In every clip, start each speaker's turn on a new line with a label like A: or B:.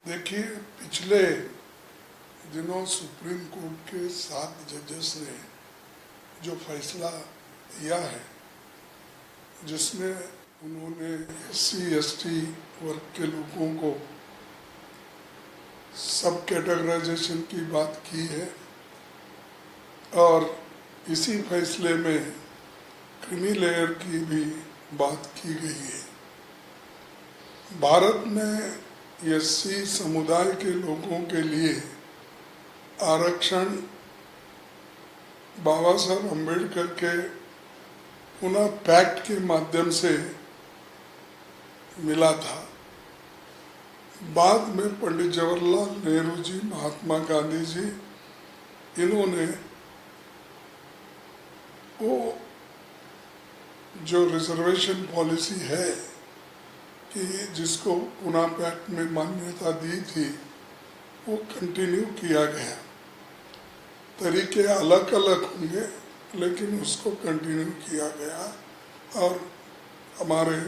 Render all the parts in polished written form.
A: देखिए, पिछले दिनों सुप्रीम कोर्ट के 7 जजेस ने जो फैसला दिया है, जिसमें उन्होंने SC/ST वर्ग के लोगों को सब कैटेगराइजेशन की बात की है और इसी फैसले में क्रीमी लेयर की भी बात की गई है। भारत में SC समुदाय के लोगों के लिए आरक्षण बाबा साहब अम्बेडकर के पुनः पैक्ट के माध्यम से मिला था। बाद में पंडित जवाहरलाल नेहरू जी, महात्मा गांधी जी, इन्होंने वो जो रिजर्वेशन पॉलिसी है कि जिसको पुनः पैक्ट में मान्यता दी थी, वो कंटिन्यू किया गया। तरीके अलग अलग होंगे लेकिन उसको कंटिन्यू किया गया और हमारे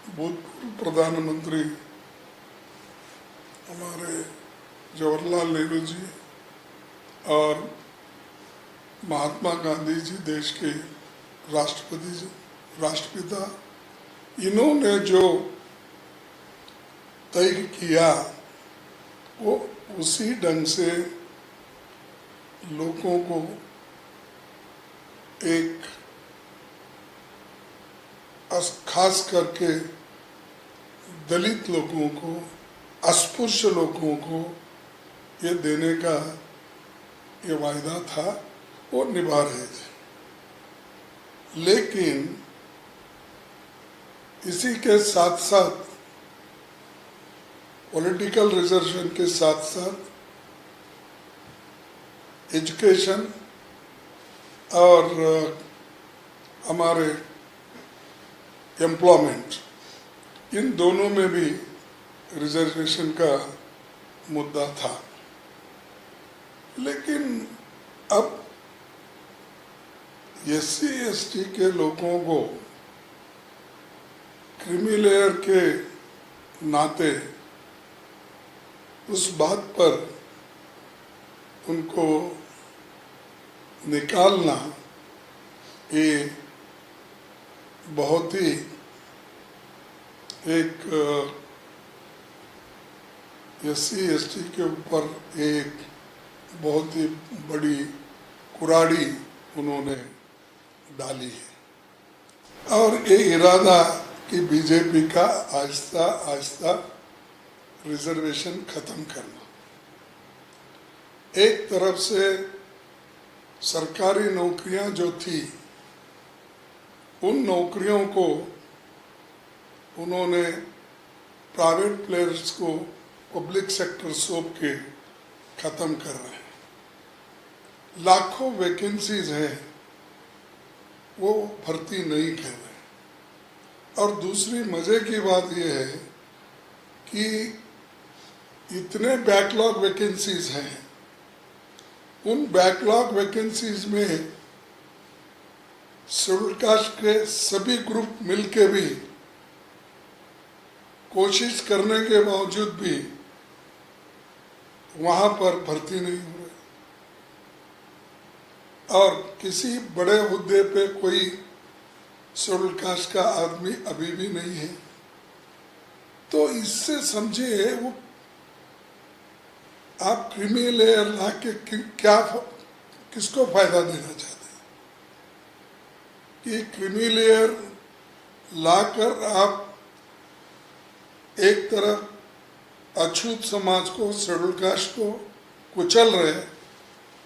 A: भूतपूर्व प्रधानमंत्री हमारे जवाहरलाल नेहरू जी और महात्मा गांधी जी, देश के राष्ट्रपिता, इन्होंने जो तय किया वो उसी ढंग से लोगों को एक खास करके दलित लोगों को, अस्पृश्य लोगों को ये देने का ये वायदा था, वो निभा रहे थे। लेकिन इसी के साथ साथ पॉलिटिकल रिजर्वेशन के साथ साथ एजुकेशन और हमारे एम्प्लॉयमेंट, इन दोनों में भी रिजर्वेशन का मुद्दा था। लेकिन अब SC/ST के लोगों को क्रीमी लेयर के नाते उस बात पर उनको निकालना ये बहुत ही एक SC/ST के ऊपर एक बहुत ही बड़ी कुराड़ी उन्होंने डाली है और ये इरादा कि बीजेपी का आहिस्ता आहिस्ता रिजर्वेशन खत्म करना। एक तरफ से सरकारी नौकरियां जो थी, उन नौकरियों को उन्होंने प्राइवेट प्लेयर्स को पब्लिक सेक्टर सौंप के खत्म कर रहे हैं। लाखों वैकेंसीज हैं, वो भर्ती नहीं कर रहे। और दूसरी मजे की बात यह है कि इतने बैकलॉग वैकेंसीज हैं, उन बैकलॉग वैकेंसीज में शेड्यूल कास्ट के सभी ग्रुप मिलके भी कोशिश करने के बावजूद भी वहां पर भर्ती नहीं हो रही और किसी बड़े हुद्दे पे कोई शेड्यूल कास्ट का आदमी अभी भी नहीं है। तो इससे समझिए वो आप क्रीमी लेयर ला के क्या किसको फायदा देना चाहते हैं कि क्रीमी लेयर लाकर आप एक तरफ अछूत समाज को, शेड्यूल कास्ट को कुचल रहे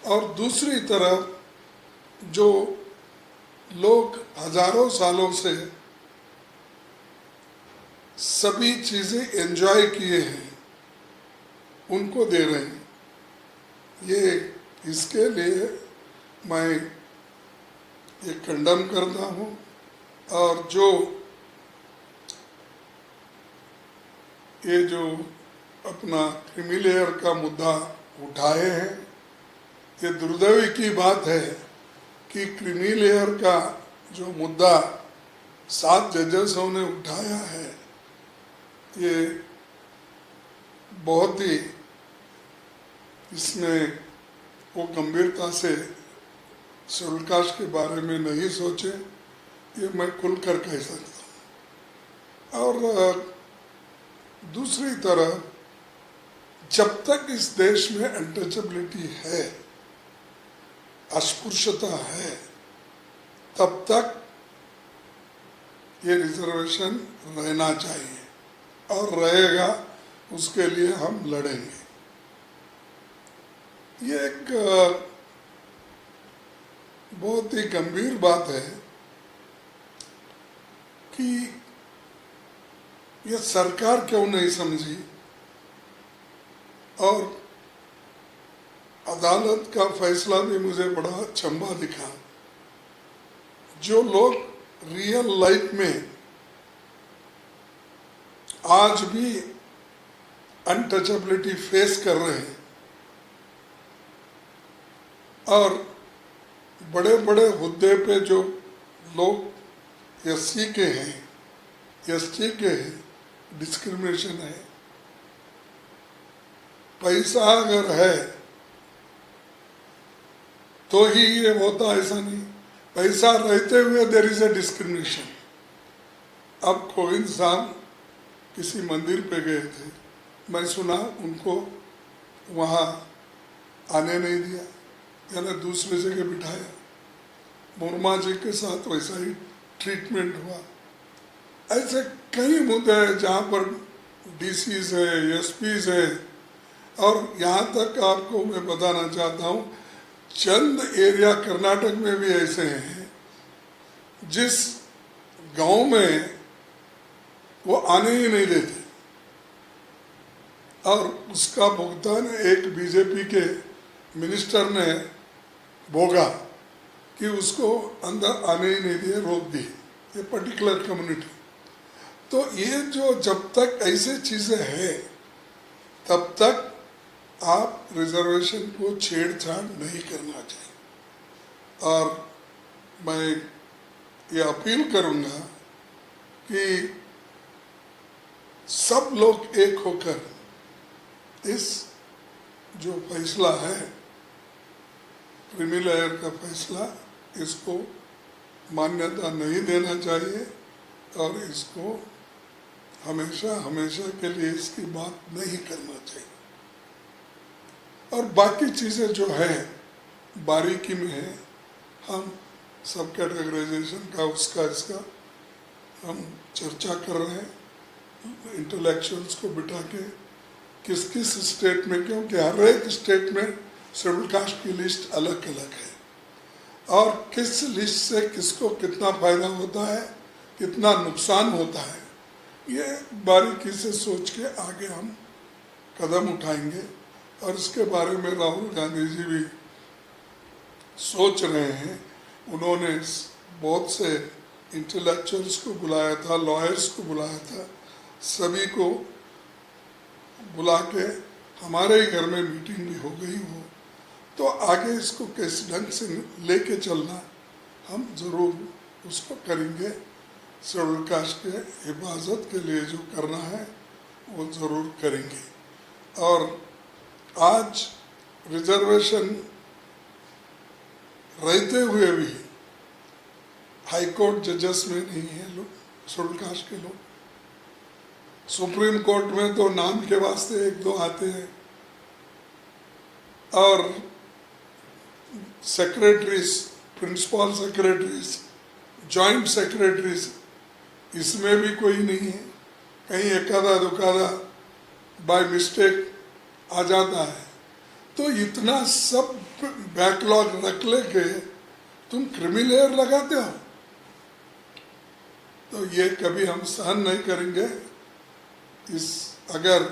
A: और दूसरी तरफ जो लोग हजारों सालों से सभी चीजें एंजॉय किए हैं उनको दे रहे हैं। ये इसके लिए मैं ये कंडम करता हूँ और ये जो अपना क्रीमी लेयर का मुद्दा उठाए हैं, ये दुर्दैवी की बात है कि क्रीमी लेयर का जो मुद्दा 7 जजेसों ने उठाया है, ये बहुत ही इसमें वो गंभीरता से शेड्यूल कास्ट के बारे में नहीं सोचे, ये मैं खुलकर कह सकता हूँ। और दूसरी तरफ जब तक इस देश में अनटचेबिलिटी है, अस्पृश्यता है, तब तक ये रिजर्वेशन रहना चाहिए और रहेगा, उसके लिए हम लड़ेंगे। ये एक बहुत ही गंभीर बात है कि ये सरकार क्यों नहीं समझी और अदालत का फैसला भी मुझे बड़ा अचंभा दिखा। जो लोग रियल लाइफ में आज भी अनटचेबिलिटी फेस कर रहे हैं और बड़े बड़े हुद्दे पे जो लोग एससी के हैं, एसटी के हैं, डिस्क्रिमिनेशन है। पैसा अगर है तो ही ये होता, ऐसा नहीं। पैसा रहते हुए देयर इज ए डिस्क्रिमिनेशन। अब कोविंद साहब किसी मंदिर पे गए थे, मैं सुना उनको वहाँ आने नहीं दिया, यानी दूसरी जगह बिठाया। मुर्मा जी के साथ वैसा ही ट्रीटमेंट हुआ। ऐसे कई मुद्दे हैं जहाँ पर डीसीज है, एसपीज है, और यहाँ तक आपको मैं बताना चाहता हूँ, चंद एरिया कर्नाटक में भी ऐसे हैं जिस गांव में वो आने ही नहीं देते और उसका भुगतान एक बीजेपी के मिनिस्टर ने भोगा कि उसको अंदर आने ही नहीं दिए, रोक दिए, ये पर्टिकुलर कम्युनिटी। तो ये जो जब तक ऐसे चीज़ें हैं तब तक आप रिजर्वेशन को छेड़छाड़ नहीं करना चाहिए। और मैं ये अपील करूंगा कि सब लोग एक होकर इस जो फैसला है, क्रीमी लेयर का फैसला, इसको मान्यता नहीं देना चाहिए और इसको हमेशा हमेशा के लिए इसकी बात नहीं करना चाहिए। और बाकी चीज़ें जो है बारीकी में है, हम सब कैटेगराइजेशन का उसका इसका हम चर्चा कर रहे हैं इंटेलेक्चुअल्स को बिठा के, किस किस स्टेट में, क्योंकि हर एक स्टेट में शेड्यूल कास्ट की लिस्ट अलग अलग है और किस लिस्ट से किसको कितना फायदा होता है, कितना नुकसान होता है, ये बारीकी से सोच के आगे हम कदम उठाएंगे। और इसके बारे में राहुल गांधी जी भी सोच रहे हैं। उन्होंने बहुत से इंटेलेक्चुअल्स को बुलाया था, लॉयर्स को बुलाया था, सभी को बुला के हमारे ही घर में मीटिंग भी हो गई हो। तो आगे इसको किस ढंग से लेके चलना हम ज़रूर उसको करेंगे। शेड्यूल कास्ट के हिफाजत के लिए जो करना है वो ज़रूर करेंगे। और आज रिजर्वेशन रहते हुए भी हाई कोर्ट जजेस में नहीं है लोग, शेड्यूल कास्ट के लोग। सुप्रीम कोर्ट में तो नाम के वास्ते एक दो आते हैं और secretaries, principal secretaries, joint secretaries, इसमें भी कोई नहीं है। कहीं एकादा दुकादा बाय मिस्टेक आ जाता है। तो इतना सब बैकलॉग रख लेके तुम क्रीमी लेयर लगाते हो, तो ये कभी हम सहन नहीं करेंगे। इस अगर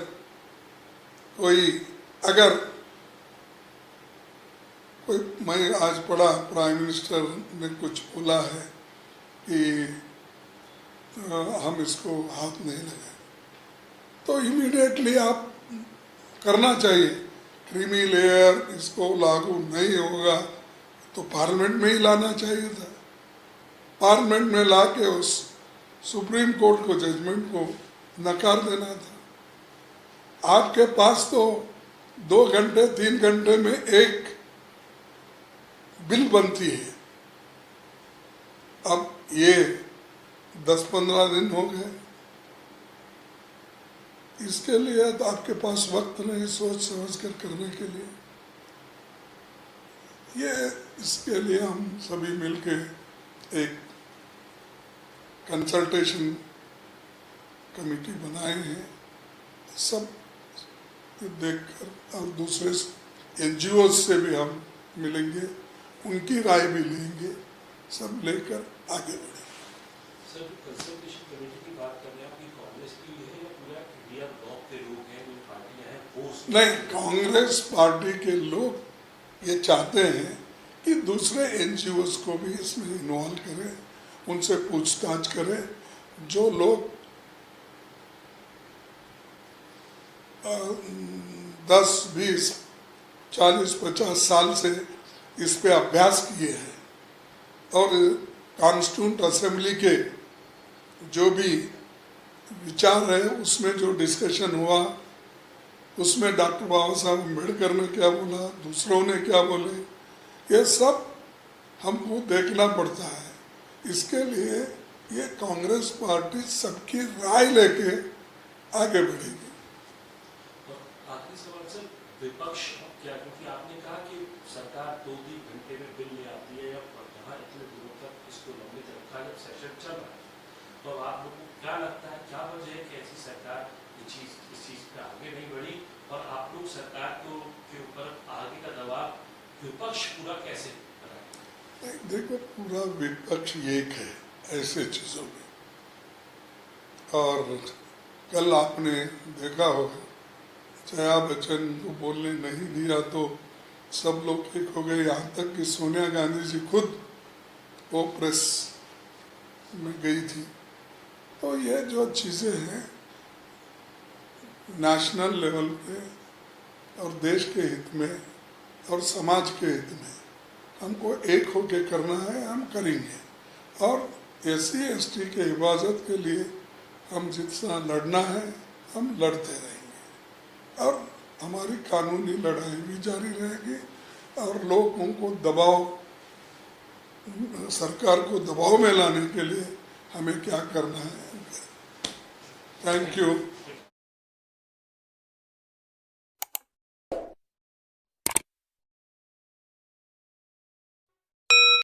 A: मैं आज पढ़ा प्राइम मिनिस्टर ने कुछ बोला है कि हम इसको हाथ नहीं लगाए, तो इमीडिएटली आप करना चाहिए। क्रीमी लेयर इसको लागू नहीं होगा तो पार्लियामेंट में ही लाना चाहिए था। पार्लियामेंट में ला के उस सुप्रीम कोर्ट को, जजमेंट को नकार देना था। आपके पास तो 2 घंटे 3 घंटे में एक बिल बनती है, अब ये 10-15 दिन हो गए। इसके लिए तो आपके पास वक्त नहीं सोच समझ कर करने के लिए। ये इसके लिए हम सभी मिलके एक कंसल्टेशन कमेटी बनाए हैं, सब देखकर, और दूसरे NGO से भी हम मिलेंगे, उनकी राय भी लेंगे, सब लेकर आगे बढ़ेंगे।
B: सर, कंसल्टेशन कमेटी की बात कर रहे हैं, आपकी कांग्रेस की है या पूरा इंडिया ब्लॉक के लोग हैं, जो पार्टियां हैं वो?
A: नहीं, कांग्रेस पार्टी के लोग ये चाहते हैं कि दूसरे NGOs को भी इसमें इन्वॉल्व करें, उनसे पूछताछ करें। जो लोग 10, 20, 40, 50 साल से इस पे अभ्यास किए हैं और कॉन्स्टिट्यूंट असेंबली के जो भी विचार है उसमें जो डिस्कशन हुआ, उसमें डॉक्टर बाबा साहब अम्बेडकर ने क्या बोला, दूसरों ने क्या बोले, ये सब हमको देखना पड़ता है। इसके लिए ये कांग्रेस पार्टी सबकी राय लेके आगे बढ़ेगी।
B: आखिरी सवाल सर, विपक्ष क्या, क्योंकि आपने कहा कि सरकार 2-3 घंटे में बिल ले आती है, यहाँ इतने दिनों तक इसको लंबित रखा जब सेशन चल रहा है, तो आप लोगों को क्या लगता है, क्या वजह है कि ऐसी सरकार इस चीज पे आगे नहीं बढ़ी, और आप लोग सरकार के ऊपर आगे का दबाव विपक्ष पूरा कैसे कराए?
A: देखो, पूरा विपक्ष एक है ऐसे चीजों में, और कल आपने देखा होगा जया बच्चन को बोलने नहीं दिया तो सब लोग एक हो गए, यहाँ तक कि सोनिया गांधी जी खुद वो प्रेस में गई थी। तो ये जो चीज़ें हैं नेशनल लेवल पे और देश के हित में और समाज के हित में हमको एक होके करना है, हम करेंगे। और SC ST के हिफाजत के लिए हम जितना लड़ना है हम लड़ते रहेंगे, और हमारी कानूनी लड़ाई भी जारी रहेगी, और लोगों को दबाव, सरकार को दबाव में लाने के लिए हमें क्या करना है। Thank you.